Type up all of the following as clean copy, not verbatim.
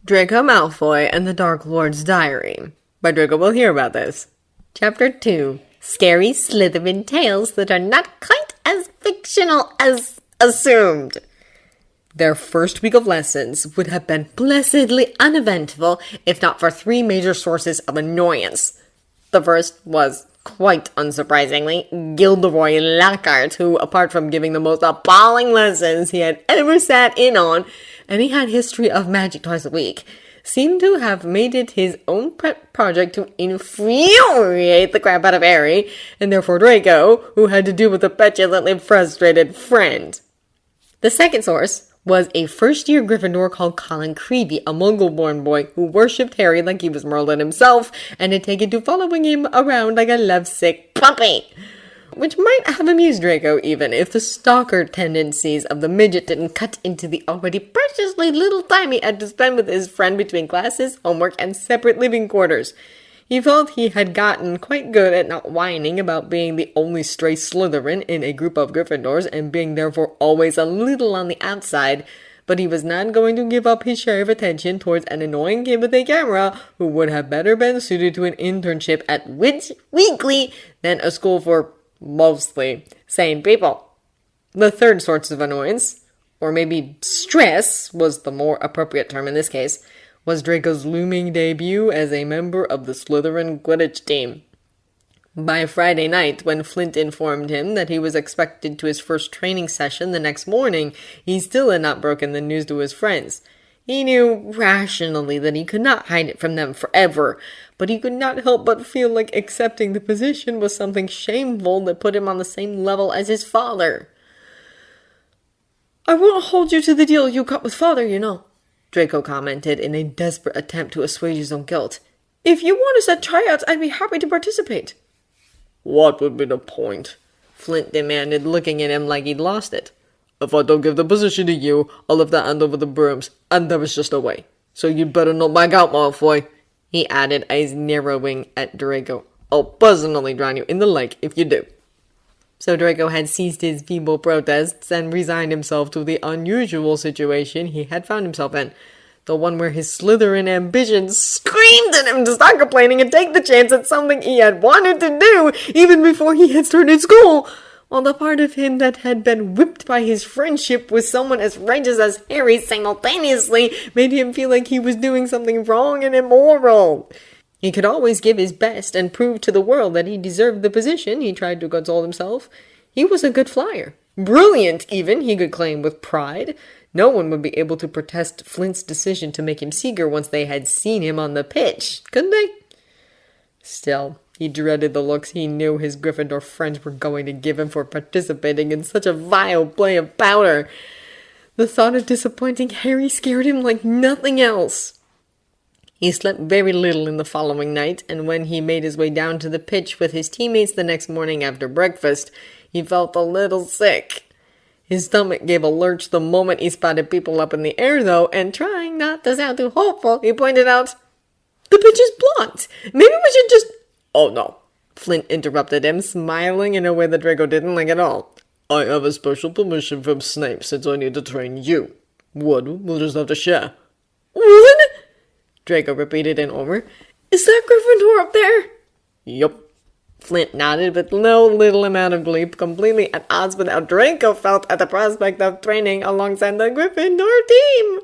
Draco Malfoy and the Dark Lord's Diary. By Draco will hear about this. Chapter 2. Scary Slytherin Tales that are not quite as fictional as assumed. Their first week of lessons would have been blessedly uneventful if not for three major sources of annoyance. The first was, quite unsurprisingly, Gilderoy Lockhart, who, apart from giving the most appalling lessons he had ever sat in on, and he had history of magic twice a week, seemed to have made it his own pet project to infuriate the crap out of Harry, and therefore Draco, who had to deal with a petulantly frustrated friend. The second source was a first-year Gryffindor called Colin Creevey, a Muggle-born boy who worshipped Harry like he was Merlin himself, and had taken to following him around like a lovesick puppy. Which might have amused Draco even if the stalker tendencies of the midget didn't cut into the already preciously little time he had to spend with his friend between classes, homework, and separate living quarters. He felt he had gotten quite good at not whining about being the only stray Slytherin in a group of Gryffindors and being therefore always a little on the outside, but he was not going to give up his share of attention towards an annoying kid with a camera who would have better been suited to an internship at Witch Weekly than a school for mostly sane people. The third source of annoyance, or maybe stress was the more appropriate term in this case, was Draco's looming debut as a member of the Slytherin Quidditch team. By Friday night, when Flint informed him that he was expected to his first training session the next morning, he still had not broken the news to his friends. He knew rationally that he could not hide it from them forever, but he could not help but feel like accepting the position was something shameful that put him on the same level as his father. "I won't hold you to the deal you cut with father, you know," Draco commented in a desperate attempt to assuage his own guilt. "If you want us at tryouts, I'd be happy to participate." "What would be the point?" Flint demanded, looking at him like he'd lost it. "If I don't give the position to you, I'll have to hand over the brooms, and there is just a way. So you'd better not back out, Malfoy," he added, eyes narrowing at Draco. "I'll personally drown you in the lake if you do." So Draco had ceased his feeble protests and resigned himself to the unusual situation he had found himself in. The one where his Slytherin ambitions screamed at him to stop complaining and take the chance at something he had wanted to do even before he had started school, while the part of him that had been whipped by his friendship with someone as righteous as Harry simultaneously made him feel like he was doing something wrong and immoral. He could always give his best and prove to the world that he deserved the position, he tried to console himself. He was a good flyer. Brilliant, even, he could claim with pride. No one would be able to protest Flint's decision to make him Seeger once they had seen him on the pitch, couldn't they? Still, he dreaded the looks he knew his Gryffindor friends were going to give him for participating in such a vile play of powder. The thought of disappointing Harry scared him like nothing else. He slept very little in the following night, and when he made his way down to the pitch with his teammates the next morning after breakfast, he felt a little sick. His stomach gave a lurch the moment he spotted people up in the air, though, and trying not to sound too hopeful, he pointed out, "The pitch is blocked. Maybe we should just—" "Oh, no," Flint interrupted him, smiling in a way that Draco didn't like at all. "I have a special permission from Snape since I need to train you. Wood, we'll just have to share." "Wood?" Draco repeated in horror. "Is that Gryffindor up there?" "Yup." Flint nodded with no little amount of glee, completely at odds with how Draco felt at the prospect of training alongside the Gryffindor team.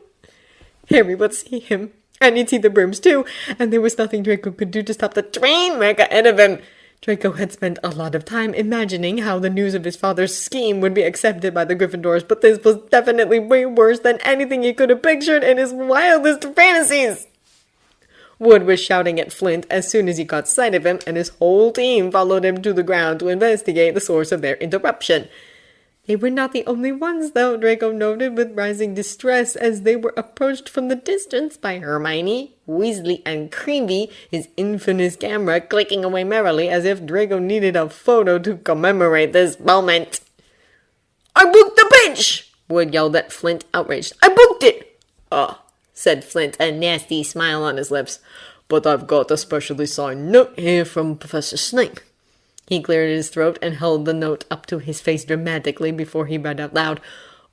Harry would see him, and he'd see the brooms too, and there was nothing Draco could do to stop the train wreck ahead of him. Draco had spent a lot of time imagining how the news of his father's scheme would be accepted by the Gryffindors, but this was definitely way worse than anything he could have pictured in his wildest fantasies. Wood was shouting at Flint as soon as he caught sight of him, and his whole team followed him to the ground to investigate the source of their interruption. They were not the only ones, though, Draco noted with rising distress as they were approached from the distance by Hermione, Weasley, and Creevy, his infamous camera clicking away merrily as if Draco needed a photo to commemorate this moment. "I booked the pitch!" Wood yelled at Flint, outraged. "I booked it!" "Ah," said Flint, a nasty smile on his lips. "But I've got a specially signed note here from Professor Snape." He cleared his throat and held the note up to his face dramatically before he read out loud,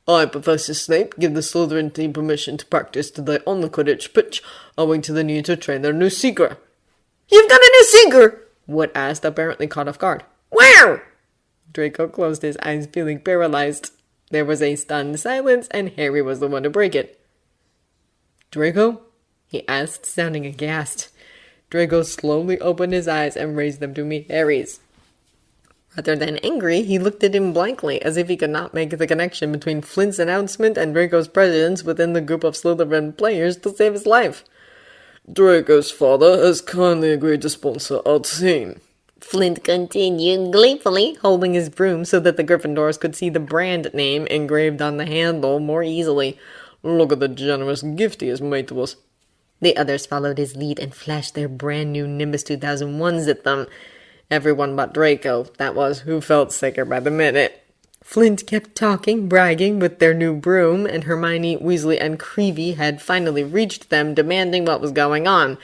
I, Professor Snape, give the Slytherin team permission to practice today on the Quidditch pitch, owing to the need to train their new seeker." "You've got a new seeker?" Wood asked, apparently caught off guard. "Where?" Draco closed his eyes, feeling paralyzed. There was a stunned silence, and Harry was the one to break it. "Draco?" he asked, sounding aghast. Draco slowly opened his eyes and raised them to meet Harry's. Rather than angry, he looked at him blankly, as if he could not make the connection between Flint's announcement and Draco's presence within the group of Slytherin players to save his life. "Draco's father has kindly agreed to sponsor our team," Flint continued gleefully, holding his broom so that the Gryffindors could see the brand name engraved on the handle more easily. "Look at the generous gift he has made to us." The others followed his lead and flashed their brand new Nimbus 2001s at them. Everyone but Draco, that was, who felt sicker by the minute. Flint kept talking, bragging with their new broom, and Hermione, Weasley, and Creevy had finally reached them, demanding what was going on.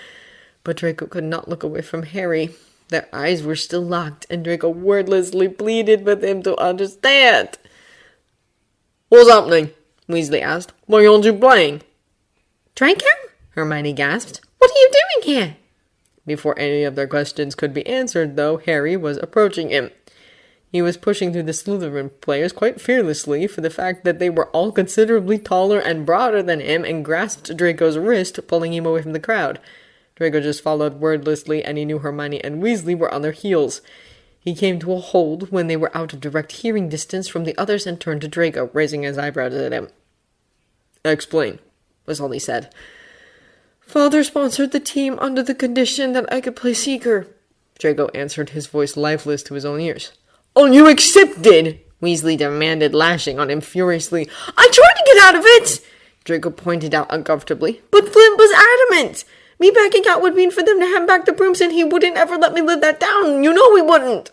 But Draco could not look away from Harry. Their eyes were still locked, and Draco wordlessly pleaded with him to understand. "What's happening?" Weasley asked. "Why aren't you playing?" "Draco?" Hermione gasped. "What are you doing here?" Before any of their questions could be answered, though, Harry was approaching him. He was pushing through the Slytherin players quite fearlessly for the fact that they were all considerably taller and broader than him, and grasped Draco's wrist, pulling him away from the crowd. Draco just followed wordlessly, and he knew Hermione and Weasley were on their heels. He came to a hold when they were out of direct hearing distance from the others and turned to Draco, raising his eyebrows at him. "Explain," was all he said. "Father sponsored the team under the condition that I could play Seeker," Draco answered, his voice lifeless to his own ears. "Oh, you accepted?" Weasley demanded, lashing on him furiously. "I tried to get out of it," Draco pointed out uncomfortably, "but Flint was adamant. Me backing out would mean for them to hand back the brooms, and he wouldn't ever let me live that down. You know he wouldn't."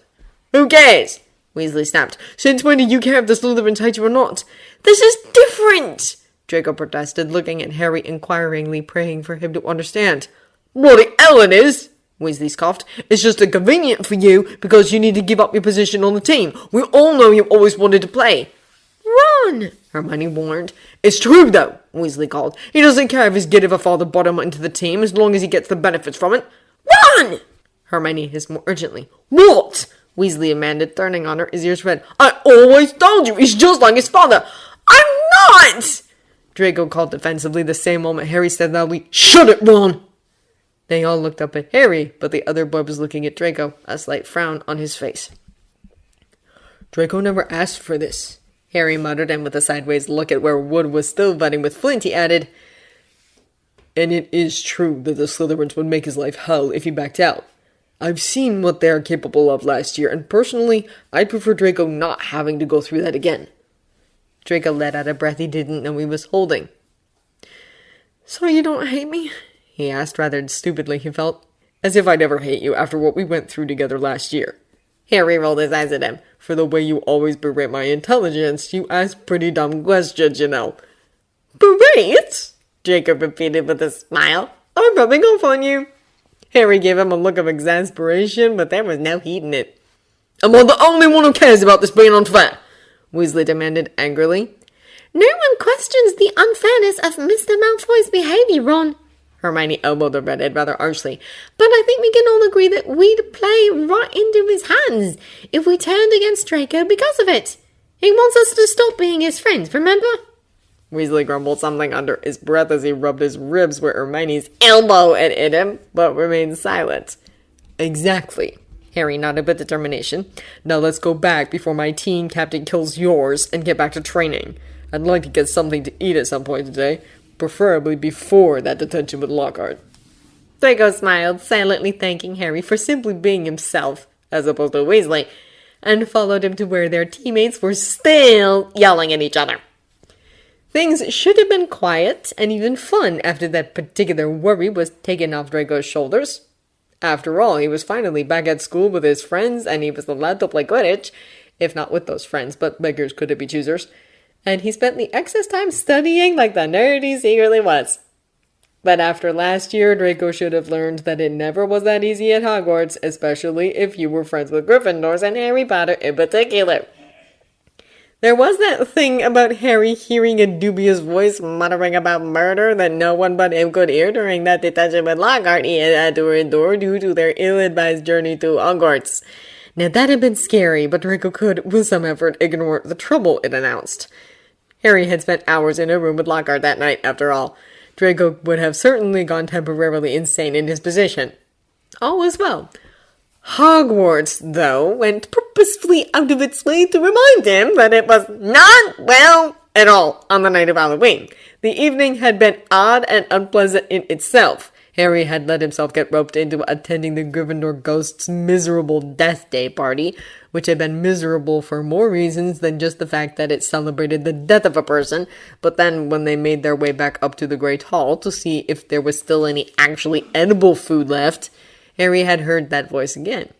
"Who cares?" Weasley snapped. "Since when do you care if the Slytherins hate you or not?" "This is different," Draco protested, looking at Harry inquiringly, praying for him to understand. "Bloody hell it is!" Weasley scoffed. "It's just inconvenient for you because you need to give up your position on the team. We all know you always wanted to play." "Run!" Hermione warned. "It's true, though," Weasley called. "He doesn't care if his kid of a father brought him into the team as long as he gets the benefits from it." "Run!" Hermione hissed more urgently. "What?" Weasley demanded, turning on her, his ears red. "I always told you he's just like his father." "I'm not!" Draco called defensively the same moment Harry said loudly, "Shut it, Ron!" They all looked up at Harry, but the other boy was looking at Draco, a slight frown on his face. "Draco never asked for this," Harry muttered, and with a sideways look at where Wood was still fighting with Flint, he added, "And it is true that the Slytherins would make his life hell if he backed out. I've seen what they are capable of last year, and personally, I'd prefer Draco not having to go through that again." Draco let out a breath he didn't know he was holding. "So you don't hate me?" he asked, rather stupidly, he felt. "As if I'd ever hate you after what we went through together last year." Harry rolled his eyes at him. "For the way you always berate my intelligence, you ask pretty dumb questions, you know." "Berate?" Jacob repeated with a smile. "I'm rubbing off on you." Harry gave him a look of exasperation, but there was no heat in it. "Am I the only one who cares about this being unfair?" Weasley demanded angrily. "No one questions the unfairness of Mr. Malfoy's behavior, Ron." Hermione elbowed the redhead rather harshly. "But I think we can all agree that we'd play right into his hands if we turned against Draco because of it. He wants us to stop being his friends, remember?" Weasley grumbled something under his breath as he rubbed his ribs where Hermione's elbow had hit him, but remained silent. "Exactly." Harry nodded with determination. "Now let's go back before my team captain kills yours and get back to training. I'd like to get something to eat at some point today, preferably before that detention with Lockhart." Draco smiled, silently thanking Harry for simply being himself, as opposed to Weasley, and followed him to where their teammates were still yelling at each other. Things should have been quiet and even fun after that particular worry was taken off Draco's shoulders. After all, he was finally back at school with his friends, and he was allowed to play Quidditch, if not with those friends, but beggars couldn't be choosers. And he spent the excess time studying like the nerd he secretly was. But after last year, Draco should have learned that it never was that easy at Hogwarts, especially if you were friends with Gryffindors and Harry Potter in particular. There was that thing about Harry hearing a dubious voice muttering about murder that no one but him could hear during that detention with Lockhart he had to endure due to their ill-advised journey to Hogwarts. Now that had been scary, but Draco could, with some effort, ignore the trouble it announced. Harry had spent hours in a room with Lockhart that night, after all. Draco would have certainly gone temporarily insane in his position. All was well. Hogwarts, though, went purposefully out of its way to remind him that it was not well at all on the night of Halloween. The evening had been odd and unpleasant in itself. Harry had let himself get roped into attending the Gryffindor Ghost's miserable Death Day party, which had been miserable for more reasons than just the fact that it celebrated the death of a person. But then, when they made their way back up to the Great Hall to see if there was still any actually edible food left, Harry had heard that voice again.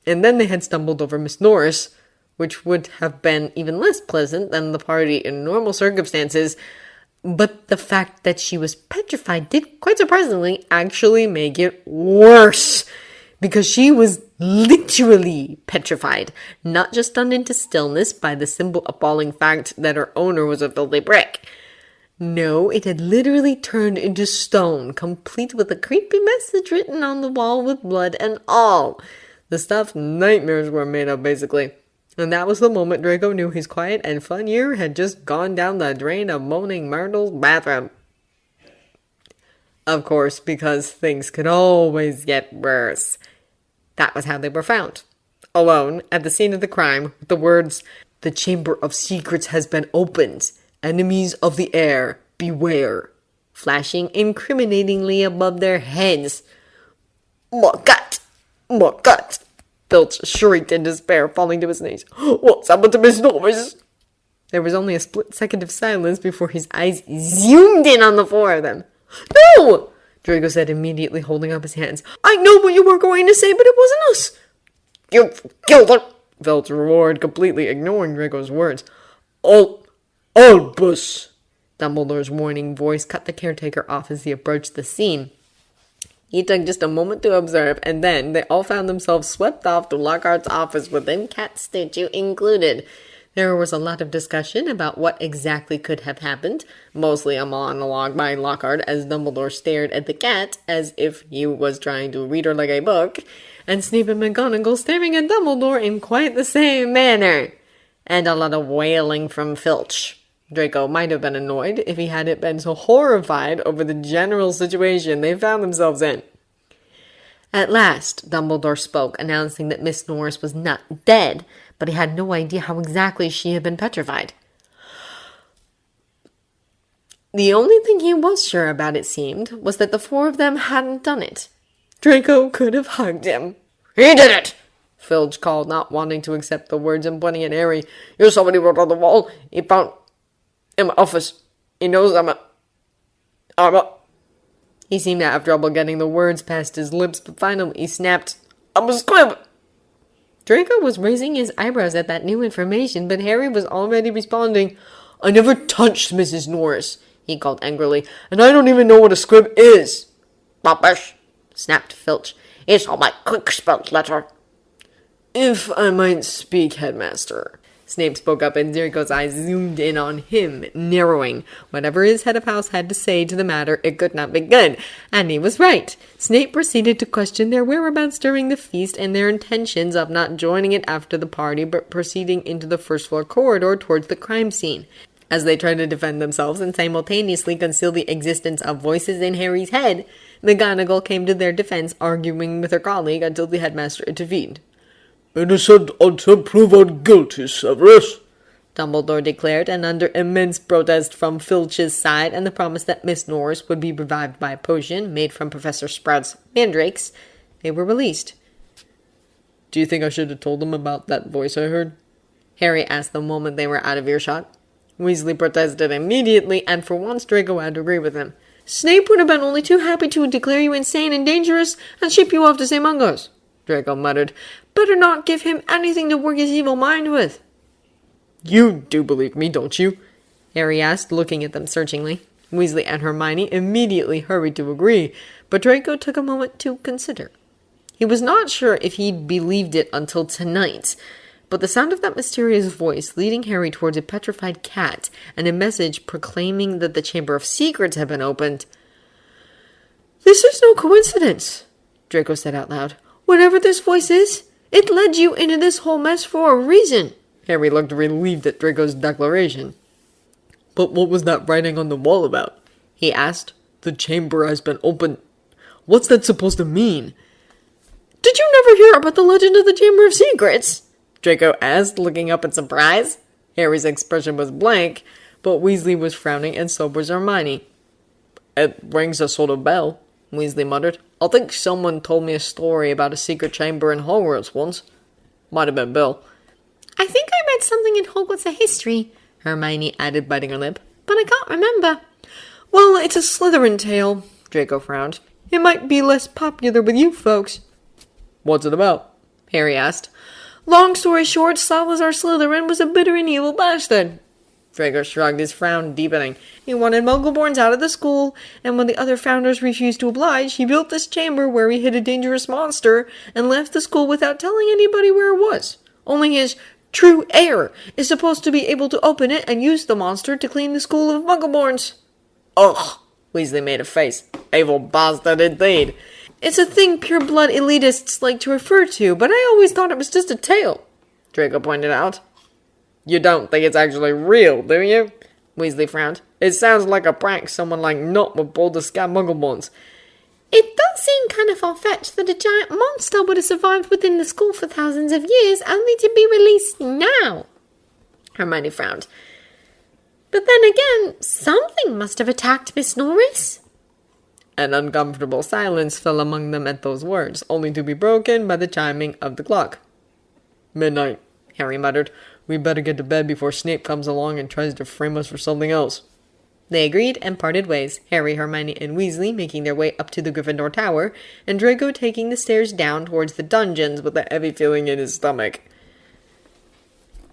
And then they had stumbled over Miss Norris, which would have been even less pleasant than the party in normal circumstances. But the fact that she was petrified did, quite surprisingly, actually make it worse. Because she was literally petrified, not just stunned into stillness by the simple appalling fact that her owner was a filthy brick. No, it had literally turned into stone, complete with a creepy message written on the wall with blood and all. The stuff nightmares were made of, basically. And that was the moment Draco knew his quiet and fun year had just gone down the drain of Moaning Myrtle's bathroom. Of course, because things could always get worse. That was how they were found. Alone, at the scene of the crime, with the words, "The Chamber of Secrets has been opened. Enemies of the air, beware," flashing incriminatingly above their heads. "My God! My God!" Filch shrieked in despair, falling to his knees. "What's happened to Miss Norris?" There was only a split second of silence before his eyes zoomed in on the four of them. "No!" Draco said immediately, holding up his hands. "I know what you were going to say, but it wasn't us." "You killed her!" Filch roared, completely ignoring Draco's words. "Albus!" Dumbledore's warning voice cut the caretaker off as he approached the scene. He took just a moment to observe, and then they all found themselves swept off to Lockhart's office, with them cat statue included. There was a lot of discussion about what exactly could have happened, mostly a monologue by Lockhart as Dumbledore stared at the cat as if he was trying to read her like a book, and Snape and McGonagall staring at Dumbledore in quite the same manner, and a lot of wailing from Filch. Draco might have been annoyed if he hadn't been so horrified over the general situation they found themselves in. At last, Dumbledore spoke, announcing that Miss Norris was not dead, but he had no idea how exactly she had been petrified. The only thing he was sure about, it seemed, was that the four of them hadn't done it. Draco could have hugged him. "He did it!" Filch called, not wanting to accept the words and pointing at Harry. "You saw what he wrote on the wall. He found in my office. He knows I'm a... He seemed to have trouble getting the words past his lips, but finally he snapped, "I'm a squib!" Draco was raising his eyebrows at that new information, but Harry was already responding. "I never touched Mrs. Norris," he called angrily, "and I don't even know what a squib is." "Rubbish!" snapped Filch. "It's on my quick-spelled letter." "If I might speak, Headmaster," Snape spoke up, and Draco's eyes zoomed in on him, narrowing. Whatever his head of house had to say to the matter, it could not be good. And he was right. Snape proceeded to question their whereabouts during the feast and their intentions of not joining it after the party, but proceeding into the first-floor corridor towards the crime scene. As they tried to defend themselves and simultaneously conceal the existence of voices in Harry's head, McGonagall came to their defense, arguing with her colleague until the headmaster intervened. "Innocent until proven guilty, Severus," Dumbledore declared, and under immense protest from Filch's side and the promise that Miss Norris would be revived by a potion made from Professor Sprout's mandrakes, they were released. "Do you think I should have told them about that voice I heard?" Harry asked the moment they were out of earshot. Weasley protested immediately, and for once Draco had to agree with him. "Snape would have been only too happy to declare you insane and dangerous and ship you off to stay among us," Draco muttered. "Better not give him anything to work his evil mind with." "You do believe me, don't you?" Harry asked, looking at them searchingly. Weasley and Hermione immediately hurried to agree, but Draco took a moment to consider. He was not sure if he'd believed it until tonight, but the sound of that mysterious voice leading Harry towards a petrified cat and a message proclaiming that the Chamber of Secrets had been opened. "This is no coincidence," Draco said out loud. "Whatever this voice is, it led you into this whole mess for a reason." Harry looked relieved at Draco's declaration. "But what was that writing on the wall about?" he asked. "The chamber has been opened. What's that supposed to mean?" "Did you never hear about the legend of the Chamber of Secrets?" Draco asked, looking up in surprise. Harry's expression was blank, but Weasley was frowning, and so was Hermione. "It rings a sort of bell," Weasley muttered. "I think someone told me a story about a secret chamber in Hogwarts once. Might have been Bill." "I think I read something in Hogwarts history," Hermione added, biting her lip, "but I can't remember." "Well, it's a Slytherin tale," Draco frowned. "It might be less popular with you folks." "What's it about?" Harry asked. "Long story short, Salazar Slytherin was a bitter and evil bastard." Draco shrugged, his frown deepening. "He wanted Muggleborns out of the school, and when the other founders refused to oblige, he built this chamber where he hid a dangerous monster and left the school without telling anybody where it was. Only his true heir is supposed to be able to open it and use the monster to clean the school of Muggleborns." "Ugh!" Weasley made a face. "Evil bastard indeed." "It's a thing pure-blood elitists like to refer to, but I always thought it was just a tale," Draco pointed out. "You don't think it's actually real, do you?" Weasley frowned. "It sounds like a prank someone like Nott would pull to scare Muggleborns." "It does seem kind of far-fetched that a giant monster would have survived within the school for thousands of years, only to be released now," Hermione frowned. "But then again, something must have attacked Miss Norris." An uncomfortable silence fell among them at those words, only to be broken by the chiming of the clock. "Midnight," Harry muttered. "We better get to bed before Snape comes along and tries to frame us for something else." They agreed and parted ways, Harry, Hermione, and Weasley making their way up to the Gryffindor Tower, and Draco taking the stairs down towards the dungeons with a heavy feeling in his stomach.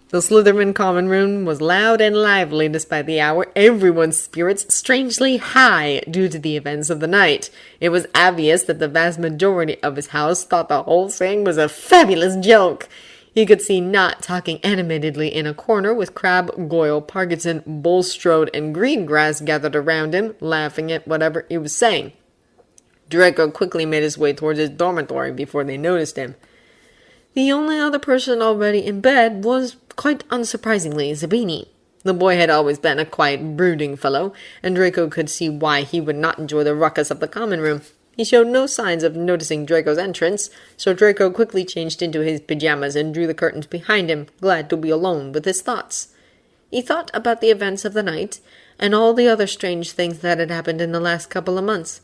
The Slytherin common room was loud and lively despite the hour, everyone's spirits strangely high due to the events of the night. It was obvious that the vast majority of his house thought the whole thing was a fabulous joke. You could see Nott talking animatedly in a corner with Crabbe, Goyle, Parkinson, Bulstrode, and Greengrass gathered around him, laughing at whatever he was saying. Draco quickly made his way towards his dormitory before they noticed him. The only other person already in bed was, quite unsurprisingly, Zabini. The boy had always been a quiet, brooding fellow, and Draco could see why he would not enjoy the ruckus of the common room. He showed no signs of noticing Draco's entrance, so Draco quickly changed into his pajamas and drew the curtains behind him, glad to be alone with his thoughts. He thought about the events of the night, and all the other strange things that had happened in the last couple of months.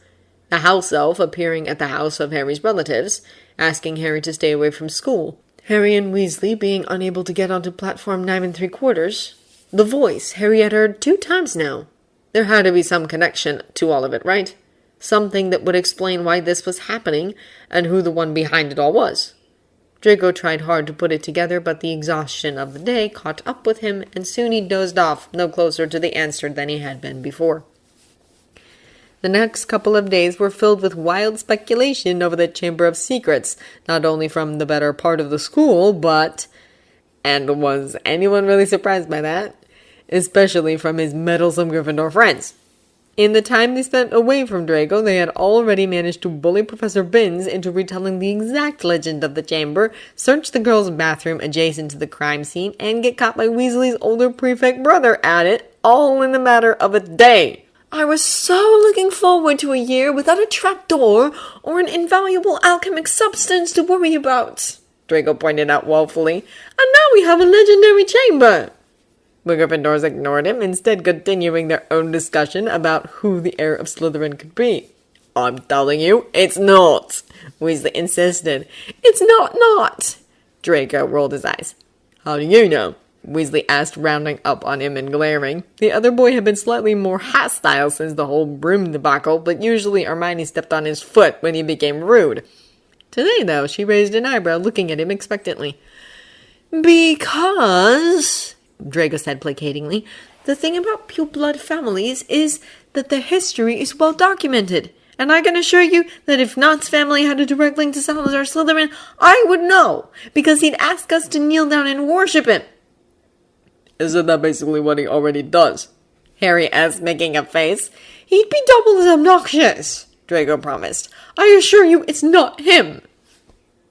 The house elf appearing at the house of Harry's relatives, asking Harry to stay away from school. Harry and Weasley being unable to get onto platform 9 3/4. The voice Harry had heard 2 times now. There had to be some connection to all of it, right? Something that would explain why this was happening, and who the one behind it all was. Draco tried hard to put it together, but the exhaustion of the day caught up with him, and soon he dozed off, no closer to the answer than he had been before. The next couple of days were filled with wild speculation over the Chamber of Secrets, not only from the better part of the school, but... And was anyone really surprised by that? Especially from his meddlesome Gryffindor friends. In the time they spent away from Draco, they had already managed to bully Professor Binns into retelling the exact legend of the chamber, search the girls' bathroom adjacent to the crime scene, and get caught by Weasley's older prefect brother at it, all in the matter of a day. "I was so looking forward to a year without a trapdoor or an invaluable alchemic substance to worry about," Draco pointed out woefully. "And now we have a legendary chamber." The Gryffindors ignored him, instead continuing their own discussion about who the heir of Slytherin could be. "I'm telling you, it's not," Weasley insisted. "It's not. Draco rolled his eyes. "How do you know?" Weasley asked, rounding up on him and glaring. The other boy had been slightly more hostile since the whole broom debacle, but usually Hermione stepped on his foot when he became rude. Today, though, she raised an eyebrow, looking at him expectantly. "Because," Draco said placatingly, "the thing about pure blood families is that their history is well documented, And I can assure you that if Knott's family had a direct link to Salazar Slytherin, I would know, because he'd ask us to kneel down and worship him. Isn't that basically what he already does? Harry asked, making a face. He'd be double as obnoxious, Draco promised. I assure you it's not him.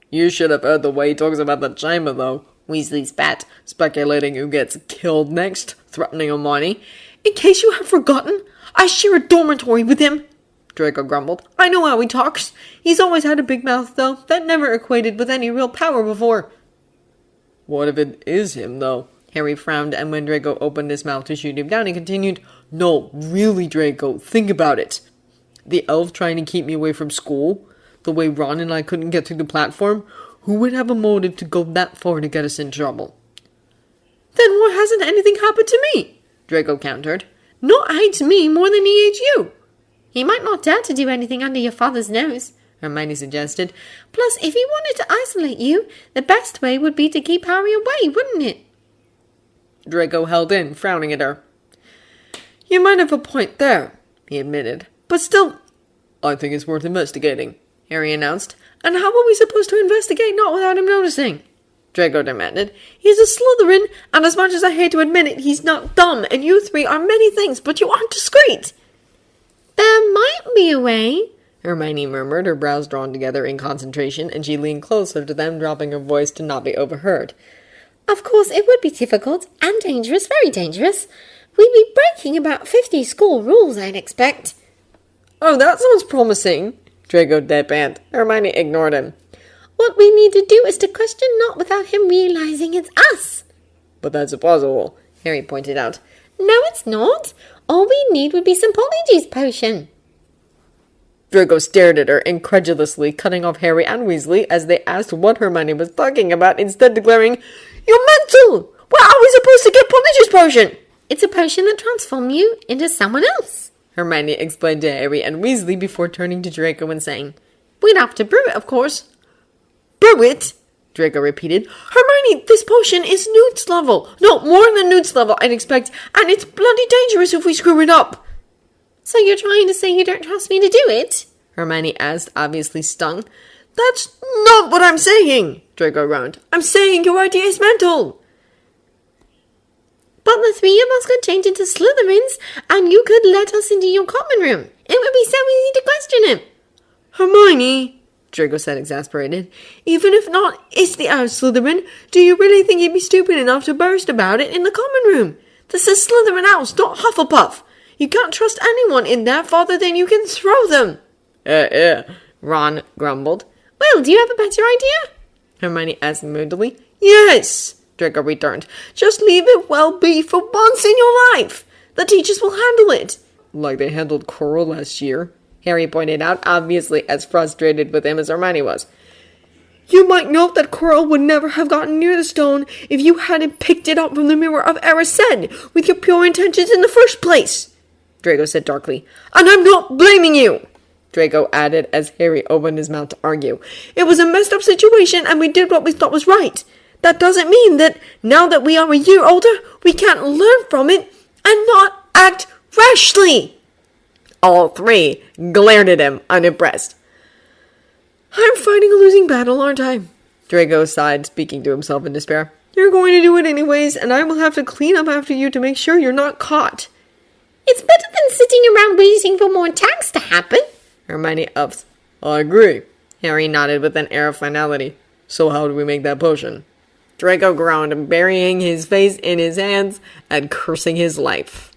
You should have heard the way he talks about the chamber, though. Weasley spat. Speculating who gets killed next, threatening Hermione. In case you have forgotten, I share a dormitory with him, Draco grumbled. I know how he talks. He's always had a big mouth, though. That never equated with any real power before. What if it is him, though? Harry frowned, and when Draco opened his mouth to shoot him down, he continued, No, really, Draco, think about it. The elf trying to keep me away from school, the way Ron and I couldn't get through the platform, who would have a motive to go that far to get us in trouble? Then why hasn't anything happened to me? Draco countered. Not hates me more than he hates you. He might not dare to do anything under your father's nose, Hermione suggested. Plus, if he wanted to isolate you, the best way would be to keep Harry away, wouldn't it? Draco held in, frowning at her. You might have a point there, he admitted. But still, I think it's worth investigating, Harry announced. And how are we supposed to investigate not without him noticing? Draco demanded. He's a Slytherin, and as much as I hate to admit it, he's not dumb, and you three are many things, but you aren't discreet. There might be a way, Hermione murmured, her brows drawn together in concentration, and she leaned closer to them, dropping her voice to not be overheard. Of course, it would be difficult, and dangerous, very dangerous. We'd be breaking about 50 school rules, I'd expect. Oh, that sounds promising, Draco deadpanned. Hermione ignored him. What we need to do is to question Not without him realizing it's us. But that's impossible, Harry pointed out. No, it's not. All we need would be some Polyjuice Potion. Draco stared at her incredulously, cutting off Harry and Weasley as they asked what Hermione was talking about, instead declaring, You're mental! Where are we supposed to get Polyjuice Potion? It's a potion that transforms you into someone else, Hermione explained to Harry and Weasley before turning to Draco and saying, We'd have to brew it, of course. Brew it? Draco repeated. Hermione, this potion is Newt's level. No, more than Newt's level, I'd expect. And it's bloody dangerous if we screw it up. So you're trying to say you don't trust me to do it? Hermione asked, obviously stung. That's not what I'm saying, Draco groaned. I'm saying your idea is mental. But the three of us could change into Slytherins, and you could let us into your common room. It would be so easy to question him. Hermione, Draco said, exasperated. Even if not is the House Slytherin, do you really think he'd be stupid enough to boast about it in the common room? This is Slytherin House, not Hufflepuff. You can't trust anyone in there farther than you can throw them. Ron grumbled. Well, do you have a better idea? Hermione asked moodily. Yes, Draco returned. Just leave it well be for once in your life. The teachers will handle it. Like they handled Coral last year, Harry pointed out, obviously as frustrated with him as Hermione was. You might note that Coral would never have gotten near the stone if you hadn't picked it up from the Mirror of Erised with your pure intentions in the first place, Draco said darkly. And I'm not blaming you, Draco added as Harry opened his mouth to argue. It was a messed up situation and we did what we thought was right. That doesn't mean that now that we are a year older, we can't learn from it and not act rashly. All three glared at him, unimpressed. I'm fighting a losing battle, aren't I? Draco sighed, speaking to himself in despair. You're going to do it anyways, and I will have to clean up after you to make sure you're not caught. It's better than sitting around waiting for more attacks to happen, Hermione ups. I agree. Harry nodded with an air of finality. So how do we make that potion? Draco groaned, burying his face in his hands and cursing his life.